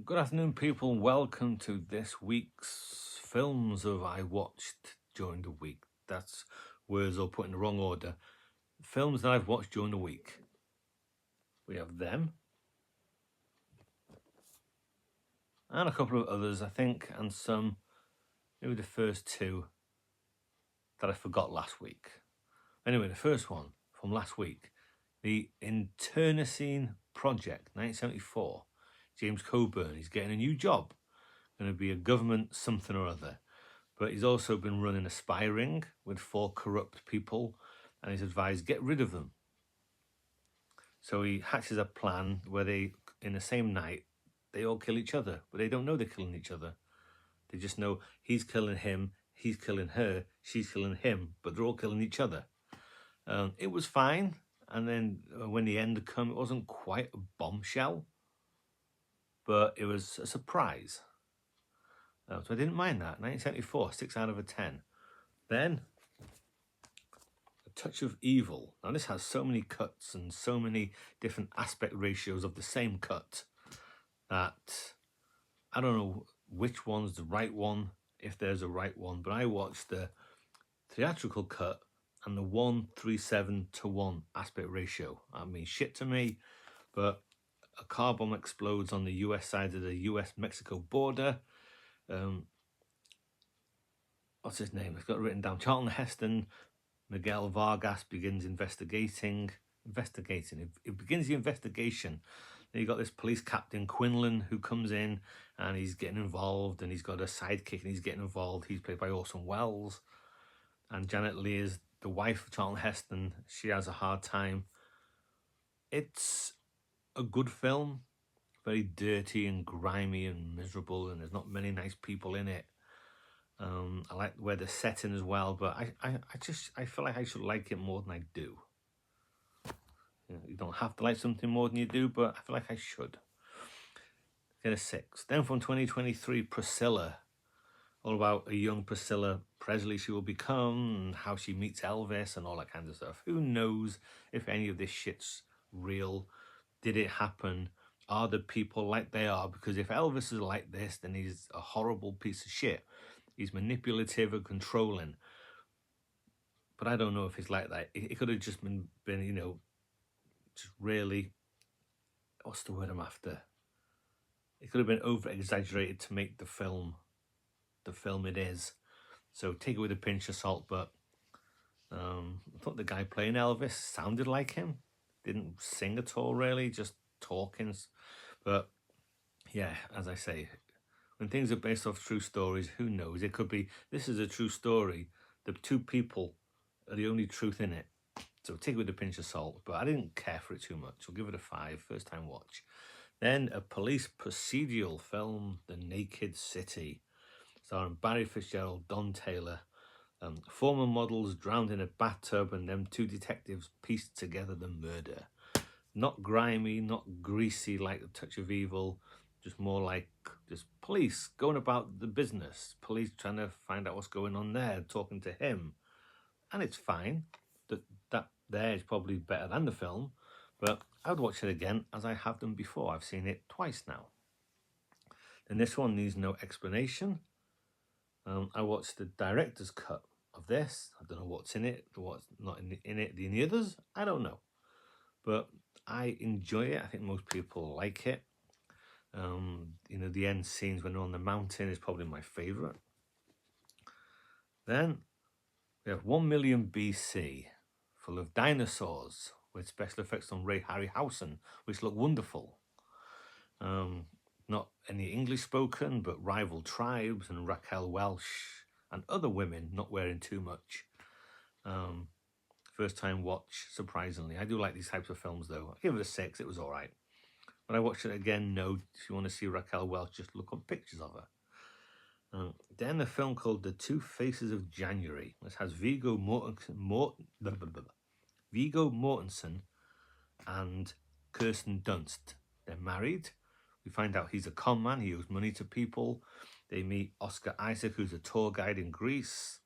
Good afternoon, people. Welcome to this week's films of I watched during the week. That's words all put in the wrong order. Films that I've watched during the week. We have them. And a couple of others, I think, and some, maybe the first two that I forgot last week. Anyway, the first one from last week, the Internecine Project, 1974. James Coburn, he's getting a new job. Going to be a government something or other. But he's also been running a spy ring with 4 corrupt people, and he's advised get rid of them. So he hatches a plan where they, in the same night, they all kill each other, but they don't know they're killing each other. They just know he's killing him, he's killing her, she's killing him, but they're all killing each other. It was fine, and then when the end came, it wasn't quite a bombshell, but it was a surprise. So I didn't mind that. 1974, 6 out of 10. Then, A Touch of Evil. Now this has so many cuts and so many different aspect ratios of the same cut that I don't know which one's the right one, if there's a right one, but I watched the theatrical cut and the 1:37:1 aspect ratio. I mean, shit to me, but a car bomb explodes on the US side of the US-Mexico border. What's his name? It's got written down. Charlton Heston, Miguel Vargas begins investigating. It begins the investigation. Then you got this police captain, Quinlan, who comes in and he's getting involved, and he's got a sidekick and he's getting involved. He's played by Orson Welles. And Janet Leigh is the wife of Charlton Heston. She has a hard time. It's a good film. Very dirty and grimy and miserable, and there's not many nice people in it. I like where they're set in as well, but I feel like I should like it more than I do. You don't have to like something more than you do, but I feel like I should. Get a 6. Then from 2023, Priscilla. All about a young Priscilla Presley she will become, and how she meets Elvis and all that kind of stuff. Who knows if any of this shit's real? Did it happen? Are the people like they are? Because if Elvis is like this, then he's a horrible piece of shit. He's manipulative and controlling. But I don't know if he's like that. It could have just been just really, what's the word I'm after? It could have been over-exaggerated to make the film it is. So take it with a pinch of salt, but I thought the guy playing Elvis sounded like him. Didn't sing at all, really, just talking. But yeah, as I say, when things are based off true stories, who knows? It could be, this is a true story. The 2 people are the only truth in it. So take it with a pinch of salt. But I didn't care for it too much. I'll give it a 5, first time watch. Then a police procedural film, The Naked City, starring Barry Fitzgerald, Don Taylor. Former models drowned in a bathtub, and them 2 detectives pieced together the murder. Not grimy, not greasy like A Touch of Evil, just more like just police going about the business. Police trying to find out what's going on there, talking to him. And it's fine. That there is probably better than the film, but I would watch it again as I have done before. I've seen it twice now. And this one needs no explanation. I watched the director's cut of this. I don't know what's in it, what's not in it. The others, I don't know. But I enjoy it. I think most people like it. The end scenes when they're on the mountain is probably my favourite. Then we have 1 Million BC, full of dinosaurs, with special effects on Ray Harryhausen, which look wonderful. Not any English spoken, but rival tribes and Raquel Welch and other women not wearing too much. First time watch, surprisingly. I do like these types of films, though. I give it a 6. It was all right. But I watched it again. No, if you want to see Raquel Welch, just look up pictures of her. Then a film called The Two Faces of January, which has Viggo Mortensen and Kirsten Dunst. They're married. We find out he's a con man. He owes money to people. They meet Oscar Isaac, who's a tour guide in Greece.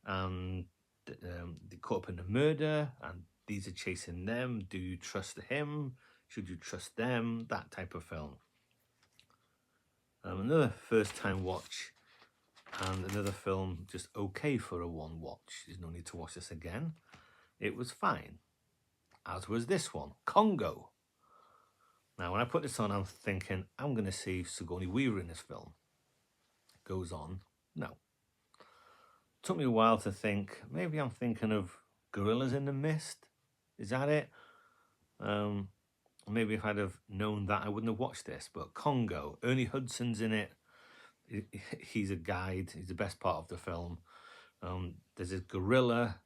And they caught up in a murder, and these are chasing them. Do you trust him? Should you trust them? That type of film. Another first time watch, and another film just okay for a one watch. There's no need to watch this again. It was fine, as was this one, Congo. Now, when I put this on, I'm thinking, I'm going to see Sigourney Weaver in this film. Goes on, no. Took me a while to think, maybe I'm thinking of Gorillas in the Mist. Is that it? Maybe if I'd have known that, I wouldn't have watched this. But Congo, Ernie Hudson's in it. He's a guide. He's the best part of the film. There's this gorilla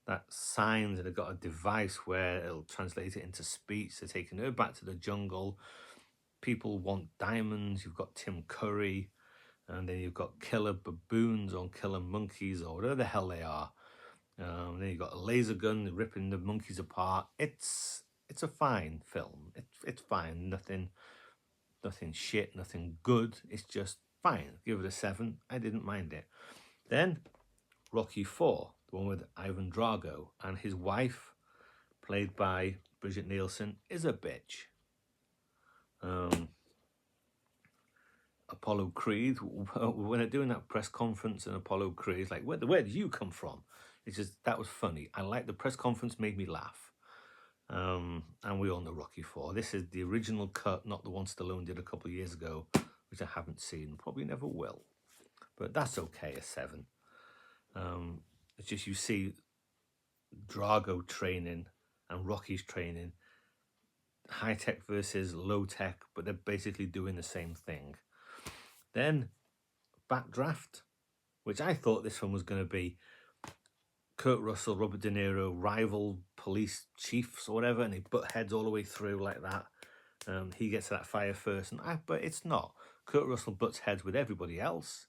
that signs, and they've got a device where it'll translate it into speech. They're taking her back to the jungle. People want diamonds. You've got Tim Curry, and then you've got killer baboons or killer monkeys or whatever the hell they are. Then you've got a laser gun ripping the monkeys apart. It's a fine film. It's fine. Nothing shit. Nothing good. It's just fine. Give it a 7. I didn't mind it. Then Rocky IV, the one with Ivan Drago, and his wife, played by Bridget Nielsen, is a bitch. Apollo Creed, when they're doing that press conference, and Apollo Creed is like, where did you come from? It's just, that was funny. I like the press conference, made me laugh. And we all know Rocky IV. This is the original cut, not the one Stallone did a couple of years ago, which I haven't seen, probably never will. But that's okay, a 7. It's just, you see Drago training and Rocky's training, high tech versus low tech, but they're basically doing the same thing. Then Backdraft, which I thought this one was going to be Kurt Russell, Robert De Niro, rival police chiefs or whatever, and they butt heads all the way through like that. He gets to that fire first, but it's not. Kurt Russell butts heads with everybody else.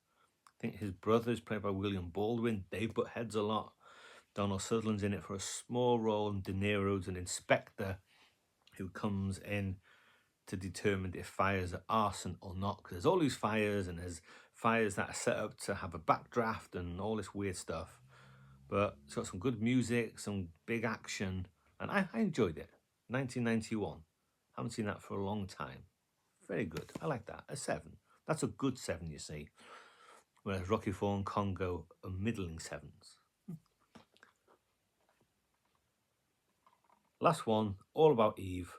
I think his brother's played by William Baldwin. They butt heads a lot. Donald Sutherland's in it for a small role, and De Niro's an inspector who comes in to determine if fires are arson or not. Because there's all these fires, and there's fires that are set up to have a backdraft and all this weird stuff. But it's got some good music, some big action, and I enjoyed it. 1991. Haven't seen that for a long time. Very good. I like that. A 7. That's a good 7, you see. Whereas Rocky IV and Congo are middling 7s. Last one, all about Eve.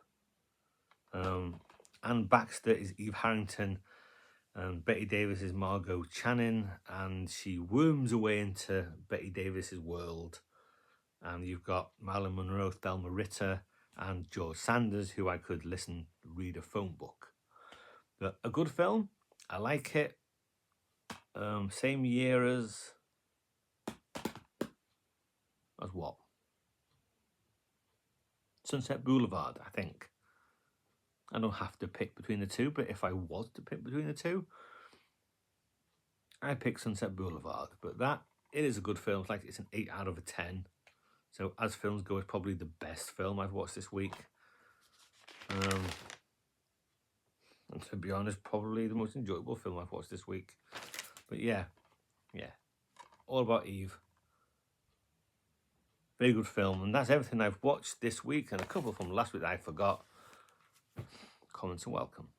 Anne Baxter is Eve Harrington, and Betty Davis is Margot Channing, and she worms away into Betty Davis's world. And you've got Marilyn Monroe, Thelma Ritter, and George Sanders, who I could read a phone book. But a good film. I like it. Same year as what? Sunset Boulevard, I think. I don't have to pick between the two, but if I was to pick between the two, I'd pick Sunset Boulevard. But it is a good film. It's an 8 out of 10. So as films go, it's probably the best film I've watched this week. And to be honest, probably the most enjoyable film I've watched this week. But yeah. All About Eve. Very good film. And that's everything I've watched this week, and a couple from last week that I forgot. Comments are welcome.